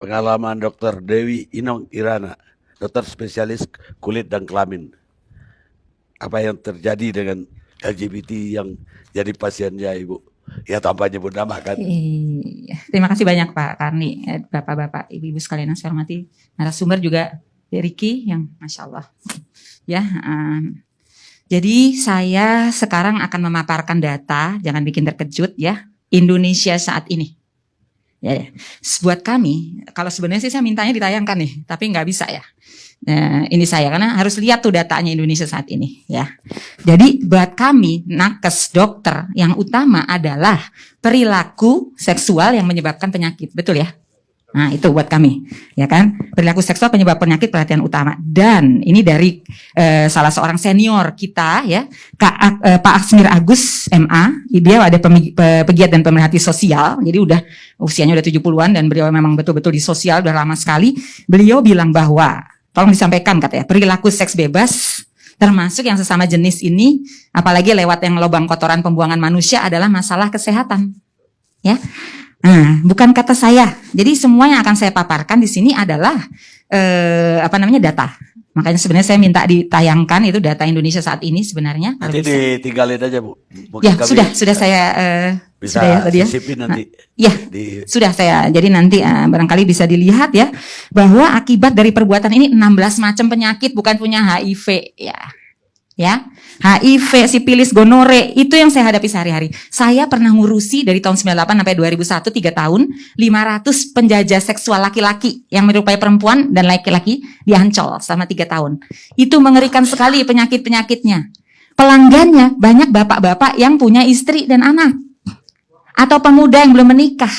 pengalaman Dr. Dewi Inong Irana, dokter spesialis kulit dan kelamin. Apa yang terjadi dengan LGBT yang jadi pasiennya Ibu? Ya tanpa nyebut nama kan. Terima kasih banyak Pak Karni, Bapak-bapak, Ibu-ibu sekalian yang saya hormati. Narasumber juga Ricky yang Masya Allah. Ya, jadi saya sekarang akan memaparkan data, jangan bikin terkejut ya, Indonesia saat ini. Ya, buat kami, kalau sebenarnya sih saya mintanya ditayangkan nih, tapi nggak bisa ya. Nah, ini saya karena harus lihat tuh datanya Indonesia saat ini ya. Jadi buat kami nakes dokter yang utama adalah perilaku seksual yang menyebabkan penyakit, betul ya? Nah itu buat kami, ya kan? Perilaku seksual penyebab penyakit perhatian utama. Dan ini dari salah seorang senior kita ya, Pak Asmir Agus MA. Dia ada pegiat dan pemerhati sosial. Jadi usianya udah 70-an dan beliau memang betul-betul di sosial udah lama sekali. Beliau bilang bahwa, tolong disampaikan katanya, perilaku seks bebas termasuk yang sesama jenis ini, apalagi lewat yang lubang kotoran pembuangan manusia adalah masalah kesehatan, ya. Nah, bukan kata saya. Jadi semua yang akan saya paparkan di sini adalah data. Makanya sebenarnya saya minta ditayangkan itu data Indonesia saat ini sebenarnya. Nanti ditinggalin aja Bu. Mungkin ya sudah saya bisa sudah ya, tadi ya. Nanti. Ya sudah saya. Jadi nanti barangkali bisa dilihat ya bahwa akibat dari perbuatan ini 16 macam penyakit bukan punya HIV ya. HIV, sipilis, gonore, itu yang saya hadapi sehari-hari. Saya pernah ngurusi dari tahun 98 sampai 2001, 3 tahun, 500 penjajah seksual laki-laki yang menyerupai perempuan dan laki-laki di Ancol selama 3 tahun. Itu mengerikan sekali penyakit-penyakitnya. Pelanggannya banyak bapak-bapak yang punya istri dan anak. Atau pemuda yang belum menikah.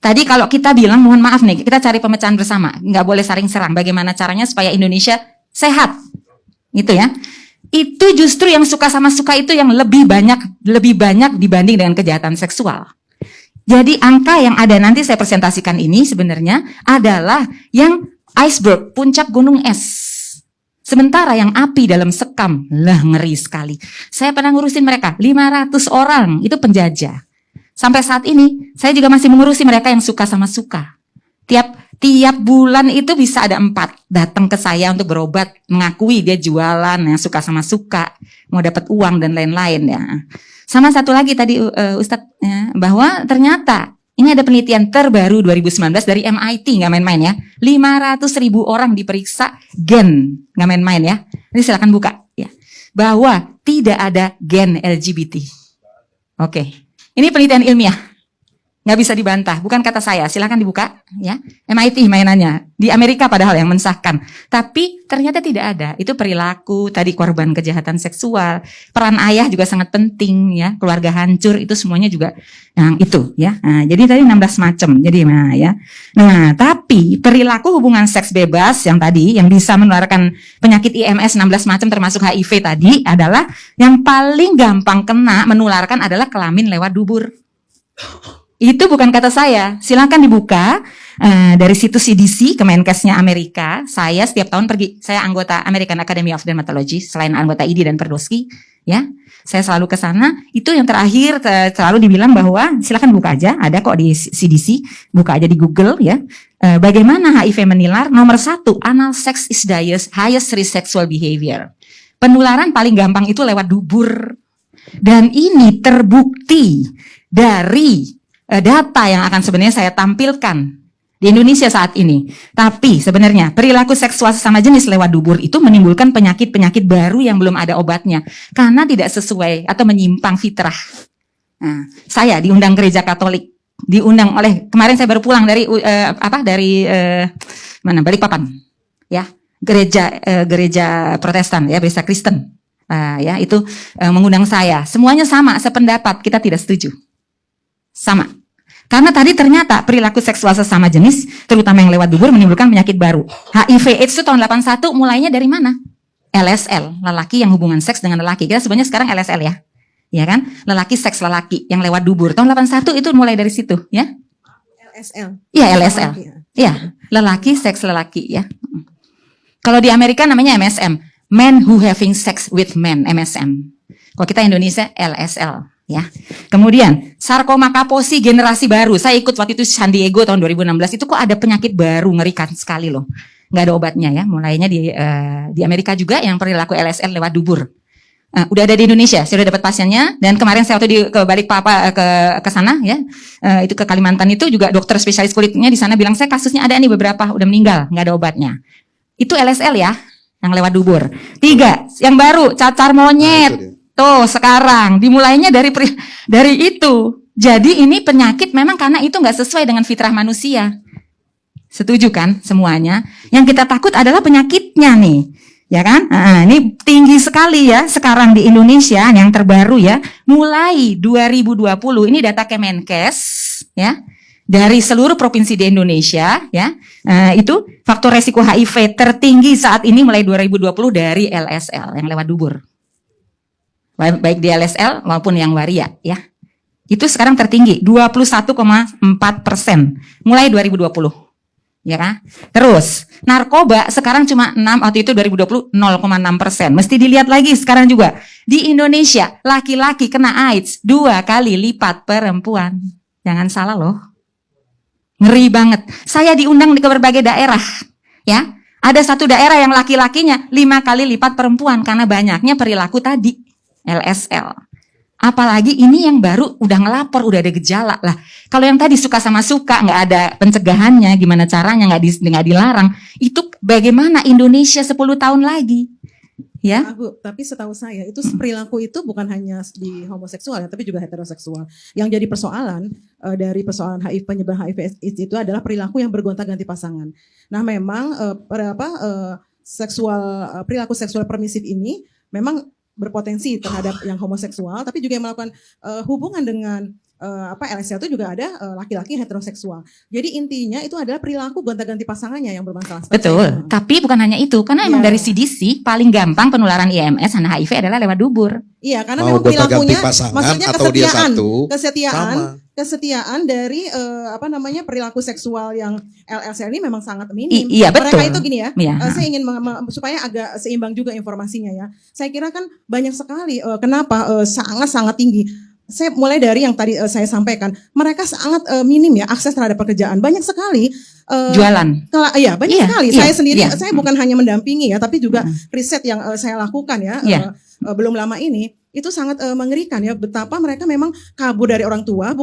Tadi kalau kita bilang, mohon maaf nih, kita cari pemecahan bersama. Nggak boleh saling serang. Bagaimana caranya supaya Indonesia sehat. Gitu ya. Itu justru yang suka sama suka itu yang lebih banyak dibanding dengan kejahatan seksual. Jadi angka yang ada nanti saya presentasikan ini sebenarnya adalah yang iceberg, puncak gunung es. Sementara yang api dalam sekam, ngeri sekali. Saya pernah ngurusin mereka, 500 orang, itu penjajah. Sampai saat ini, saya juga masih mengurusi mereka yang suka sama suka. Tiap bulan itu bisa ada 4 datang ke saya untuk berobat, mengakui dia jualan, yang suka sama suka, mau dapat uang dan lain-lain ya. Sama satu lagi tadi Ustadz ya, bahwa ternyata ini ada penelitian terbaru 2019 dari MIT, nggak main-main ya. 500.000 orang diperiksa gen, nggak main-main ya. Ini silakan buka ya. Bahwa tidak ada gen LGBT. Oke. Ini penelitian ilmiah. Nggak bisa dibantah, bukan kata saya, silakan dibuka ya. MIT mainannya, di Amerika padahal yang mensahkan. Tapi ternyata tidak ada, itu perilaku, tadi korban kejahatan seksual, peran ayah juga sangat penting ya, keluarga hancur, itu semuanya juga yang itu ya. Nah, jadi tadi 16 macam, jadi ya. Nah, tapi perilaku hubungan seks bebas yang tadi, yang bisa menularkan penyakit IMS 16 macam termasuk HIV tadi, adalah yang paling gampang menularkan adalah kelamin lewat dubur. Itu bukan kata saya, silakan dibuka dari situs CDC, Kemenkesnya Amerika. Saya setiap tahun pergi, saya anggota American Academy of Dermatology, selain anggota ID dan Perdoski, ya. Saya selalu ke sana. Itu yang terakhir selalu dibilang bahwa silakan buka aja, ada kok di CDC, buka aja di Google ya. Bagaimana HIV menular? Nomor 1, anal sex is the highest risk sexual behavior. Penularan paling gampang itu lewat dubur. Dan ini terbukti dari data yang akan sebenarnya saya tampilkan di Indonesia saat ini. Tapi sebenarnya perilaku seksual sesama jenis lewat dubur itu menimbulkan penyakit-penyakit baru yang belum ada obatnya. Karena tidak sesuai atau menyimpang fitrah. Nah, saya diundang gereja Katolik. Diundang oleh, kemarin saya baru pulang dari Balikpapan. Ya, gereja Protestan, ya, gereja Kristen. Ya, itu mengundang saya. Semuanya sama, sependapat, kita tidak setuju. Sama. Karena tadi ternyata perilaku seksual sesama jenis, terutama yang lewat dubur, menimbulkan penyakit baru. HIV AIDS itu tahun 81 mulainya dari mana? LSL, lelaki yang hubungan seks dengan lelaki. Kita sebenarnya sekarang LSL ya. Ya kan? Lelaki seks lelaki yang lewat dubur. Tahun 81 itu mulai dari situ, ya. LSL. Iya, LSL. Iya, lelaki seks lelaki ya. Kalau di Amerika namanya MSM, Men Who Having Sex with Men, MSM. Kalau kita Indonesia LSL. Ya. Kemudian sarkoma Kaposi generasi baru. Saya ikut waktu itu San Diego tahun 2016. Itu kok ada penyakit baru, ngerikan sekali loh. Nggak ada obatnya ya. Mulainya di Amerika juga yang perilaku LSL lewat dubur. Udah ada di Indonesia. Saya udah dapat pasiennya. Dan kemarin saya waktu ke Balikpapan ke sana ya. Itu ke Kalimantan itu juga dokter spesialis kulitnya di sana bilang saya kasusnya ada nih beberapa udah meninggal, nggak ada obatnya. Itu LSL ya, yang lewat dubur. 3, yang baru cacar monyet. Tuh sekarang dimulainya dari itu. Jadi ini penyakit memang karena itu nggak sesuai dengan fitrah manusia. Setuju kan semuanya? Yang kita takut adalah penyakitnya nih, ya kan? Ini tinggi sekali ya sekarang di Indonesia yang terbaru ya. Mulai 2020 ini data Kemenkes ya. Dari seluruh provinsi di Indonesia ya. Itu faktor resiko HIV tertinggi saat ini mulai 2020 dari LSL yang lewat dubur. Baik di LSL maupun yang waria ya. Itu sekarang tertinggi 21,4% mulai 2020. Ya kan? Terus narkoba sekarang cuma 6, waktu itu 2020 0,6%. Mesti dilihat lagi sekarang juga. Di Indonesia laki-laki kena AIDS 2 kali lipat perempuan. Jangan salah loh. Ngeri banget. Saya diundang ke berbagai daerah ya. Ada satu daerah yang laki-lakinya 5 kali lipat perempuan karena banyaknya perilaku tadi. LSL. Apalagi ini yang baru udah ngelapor, udah ada gejala lah. Kalau yang tadi suka sama suka, nggak ada pencegahannya, gimana caranya, nggak dilarang. Itu bagaimana Indonesia 10 tahun lagi? Ya. Bu, tapi setahu saya itu perilaku itu bukan hanya di homoseksual ya, tapi juga heteroseksual. Yang jadi persoalan dari persoalan HIV, penyebaran HIV itu adalah perilaku yang bergonta-ganti pasangan. Nah, memang perilaku seksual permisif ini memang berpotensi terhadap yang homoseksual, tapi juga yang melakukan hubungan dengan LSL itu juga ada laki-laki heteroseksual. Jadi intinya itu adalah perilaku gonta-ganti pasangannya yang bermasalah. Betul, tapi bukan hanya itu, karena emang dari CDC paling gampang penularan IMS dan HIV adalah lewat dubur. Iya, karena memang perilakunya, maksudnya atau kesetiaan dari perilaku seksual yang LSL ini memang sangat minim. Iya betul. Mereka itu gini ya. Iya. Saya ingin supaya agak seimbang juga informasinya ya. Saya kira kan banyak sekali kenapa sangat-sangat tinggi. Saya mulai dari yang tadi saya sampaikan, mereka sangat minim ya akses terhadap pekerjaan. Banyak sekali jualan. Iya, banyak sekali. Iya, saya sendiri, iya. saya bukan hanya mendampingi ya, tapi juga riset yang saya lakukan ya. Belum lama ini itu sangat mengerikan ya, betapa mereka memang kabur dari orang tua,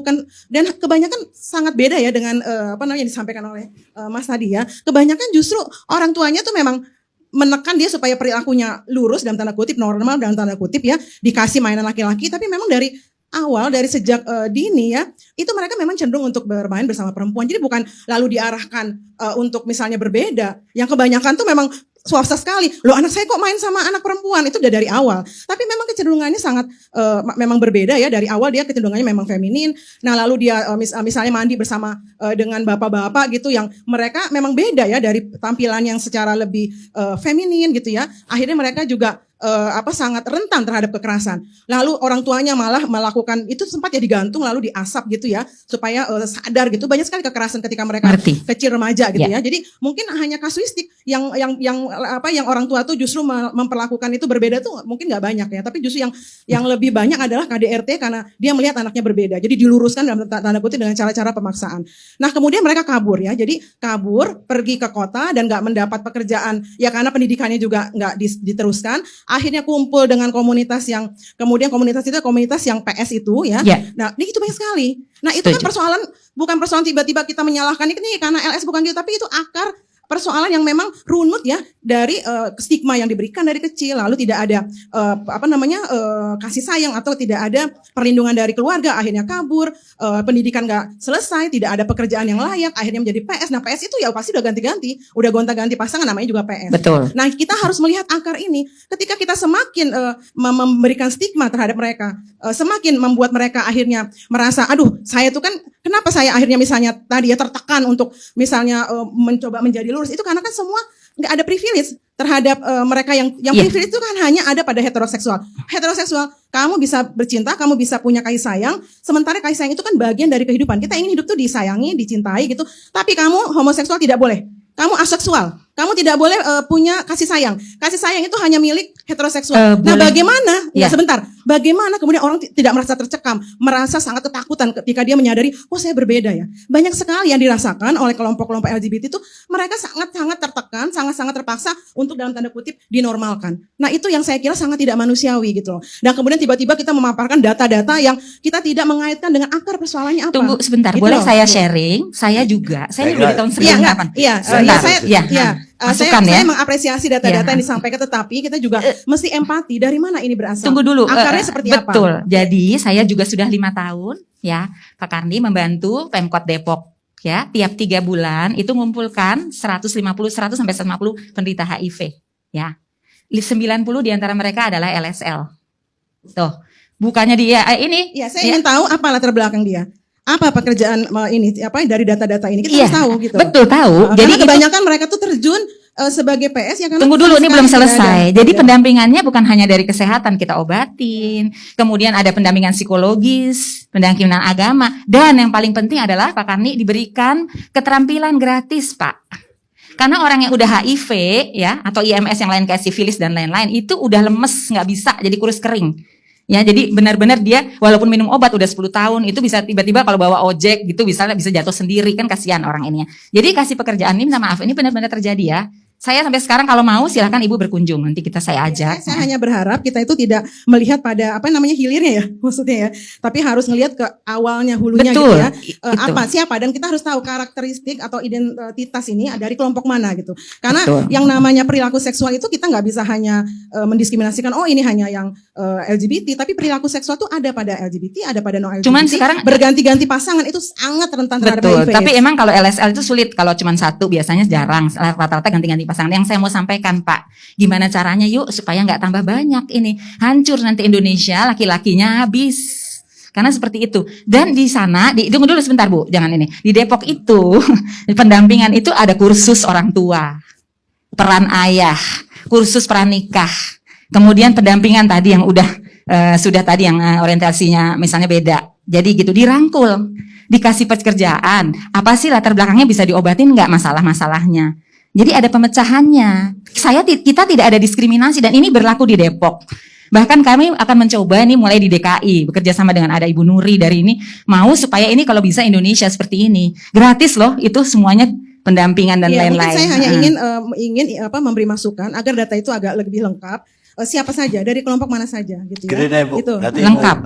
dan kebanyakan sangat beda ya dengan yang disampaikan oleh Mas tadi ya. Kebanyakan justru orang tuanya tuh memang menekan dia supaya perilakunya lurus dalam tanda kutip, normal dalam tanda kutip ya, dikasih mainan laki-laki, tapi memang dari awal, dari sejak dini ya, itu mereka memang cenderung untuk bermain bersama perempuan. Jadi bukan lalu diarahkan untuk misalnya berbeda. Yang kebanyakan tuh memang swasta sekali. Loh, anak saya kok main sama anak perempuan? Itu udah dari awal. Tapi memang kecenderungannya sangat memang berbeda ya. Dari awal dia kecenderungannya memang feminin. Nah, lalu dia misalnya mandi bersama dengan bapak-bapak gitu yang mereka memang beda ya dari tampilan yang secara lebih feminin gitu ya. Akhirnya mereka juga sangat rentan terhadap kekerasan. Lalu orang tuanya malah melakukan itu, sempat ya digantung lalu diasap gitu ya supaya sadar gitu. Banyak sekali kekerasan ketika mereka kecil remaja gitu ya. Jadi mungkin hanya kasuistik yang orang tua tuh justru memperlakukan itu berbeda tuh mungkin nggak banyak ya. Tapi justru yang lebih banyak adalah KDRT karena dia melihat anaknya berbeda. Jadi diluruskan dalam tanda kutip dengan cara-cara pemaksaan. Nah, kemudian mereka kabur ya. Jadi kabur pergi ke kota dan nggak mendapat pekerjaan ya karena pendidikannya juga nggak diteruskan. Akhirnya kumpul dengan komunitas yang kemudian komunitas itu komunitas yang PS itu ya. Nah, ini itu banyak sekali. Nah, itu kan bukan persoalan tiba-tiba kita menyalahkan ini karena LS bukan gitu, tapi itu akar persoalan yang memang runut ya dari stigma yang diberikan dari kecil, lalu tidak ada kasih sayang atau tidak ada perlindungan dari keluarga, akhirnya kabur, pendidikan nggak selesai, tidak ada pekerjaan yang layak, akhirnya menjadi PS. Nah, PS itu ya pasti udah ganti-ganti, udah gonta-ganti pasangan, namanya juga PS. Betul. Nah, kita harus melihat akar ini. Ketika kita semakin memberikan stigma terhadap mereka, semakin membuat mereka akhirnya merasa, aduh, saya tuh kan kenapa saya akhirnya misalnya tadi ya tertekan untuk misalnya mencoba menjadi lurus, itu karena kan semua nggak ada privilege terhadap mereka yang privilege itu kan hanya ada pada heteroseksual. Heteroseksual, kamu bisa bercinta, kamu bisa punya kasih sayang, sementara kasih sayang itu kan bagian dari kehidupan. Kita ingin hidup tuh disayangi, dicintai gitu. Tapi kamu homoseksual tidak boleh. Kamu aseksual, kamu tidak boleh punya kasih sayang. Kasih sayang itu hanya milik heteroseksual. Nah, Boleh. bagaimana? Ya. Ya, sebentar. Bagaimana kemudian orang tidak merasa tercekam, merasa sangat ketakutan ketika dia menyadari, oh saya berbeda ya. Banyak sekali yang dirasakan oleh kelompok-kelompok LGBT itu, mereka sangat-sangat tertekan, sangat-sangat terpaksa untuk dalam tanda kutip dinormalkan. Nah, itu yang saya kira sangat tidak manusiawi gitu loh. Dan kemudian tiba-tiba kita memaparkan data-data yang kita tidak mengaitkan dengan akar persoalannya apa. Tunggu sebentar, Gitu boleh loh. saya sharing? Saya juga, saya ini udah di tahun Iya, 98. iya, Sebentar, saya, ya, iya. masukan Saya ya. mengapresiasi data-data Ya. yang disampaikan, tetapi kita juga mesti empati dari mana ini berasal. Tunggu dulu. Akarnya seperti apa? Betul. Jadi saya juga sudah 5 tahun ya, Pak Karni membantu Pemkot Depok ya, tiap 3 bulan itu ngumpulkan 100 sampai 150 penderita HIV ya. 90 diantara mereka adalah LSL. Tuh, bukannya dia ini. Iya, saya ingin tahu apa latar belakang dia. Apa pekerjaan ini dari data-data ini? Kita Iya, harus tahu gitu. betul tahu. Jadi Jadi itu- kebanyakan mereka tuh terjun sebagai PS ya karena Tunggu dulu, ini sama belum sekali tidak selesai. ada. Jadi Ya. pendampingannya bukan hanya dari kesehatan, kita obatin. Kemudian ada pendampingan psikologis, pendampingan agama. Dan yang paling penting adalah Pak Karni diberikan keterampilan gratis, Pak. Karena orang yang udah HIV ya, atau IMS yang lain kayak sifilis dan lain-lain, itu udah lemes, nggak bisa, jadi kurus kering. Ya, jadi benar-benar dia walaupun minum obat udah 10 tahun, itu bisa tiba-tiba kalau bawa ojek gitu bisa jatuh sendiri, kan kasihan orang ininya. Jadi kasih pekerjaan ini, minta maaf, ini benar-benar terjadi ya. Saya sampai sekarang kalau mau silahkan Ibu berkunjung, nanti saya ajak. Saya hanya berharap kita itu tidak melihat pada hilirnya ya maksudnya ya, tapi harus ngelihat ke awalnya hulunya Betul, gitu ya. itu. Apa siapa dan kita harus tahu karakteristik atau identitas ini dari kelompok mana gitu. Karena Betul. yang namanya perilaku seksual itu kita nggak bisa hanya mendiskriminasikan oh ini hanya yang LGBT, tapi perilaku seksual itu ada pada LGBT, ada pada non LGBT. Cuman sekarang berganti-ganti pasangan itu sangat rentan terhadap betul, HIV. tapi emang kalau LSL itu sulit, kalau cuma satu biasanya jarang, rata-rata ganti-ganti pasangan. Yang saya mau sampaikan Pak, gimana caranya yuk supaya nggak tambah banyak ini, hancur nanti Indonesia, laki-lakinya habis. Karena seperti itu. Dan di sana, tunggu dulu sebentar Bu, jangan ini. Di Depok itu, pendampingan itu ada kursus orang tua, peran ayah, kursus pranikah, kemudian pendampingan tadi yang sudah tadi yang orientasinya misalnya beda. Jadi gitu dirangkul, dikasih pekerjaan. Apa sih latar belakangnya bisa diobatin nggak masalah-masalahnya? Jadi ada pemecahannya. Kita tidak ada diskriminasi dan ini berlaku di Depok. Bahkan kami akan mencoba ini mulai di DKI bekerja sama dengan ada Ibu Nuri dari ini mau supaya ini kalau bisa Indonesia seperti ini gratis loh itu semuanya pendampingan dan Ya, lain-lain. mungkin saya hanya ingin memberi masukan agar data itu agak lebih lengkap. Siapa saja dari kelompok mana saja gitu ya. Gini deh, Bu. Gitu. Nanti Lengkap.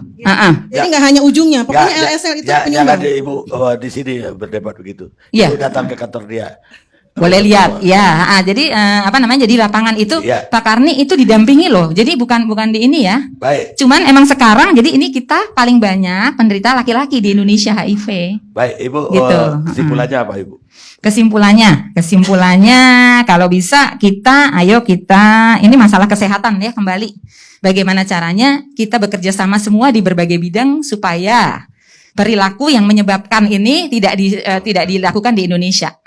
Jadi nggak hanya ujungnya, pokoknya Ya, LSL itu jangan penyumbang. ada Ibu di sini berdebat begitu. Iya. Ibu datang ke kantor dia. Boleh lihat, ya. Jadi jadi lapangan itu Iya. Pak Karni itu didampingi loh. Jadi bukan di ini ya. Baik, Cuman emang sekarang jadi ini kita paling banyak penderita laki-laki di Indonesia HIV. baik Ibu. Gitu. Kesimpulannya apa Ibu? Kesimpulannya kalau bisa ayo kita ini masalah kesehatan ya kembali. Bagaimana caranya kita bekerja sama semua di berbagai bidang supaya perilaku yang menyebabkan ini tidak dilakukan di Indonesia.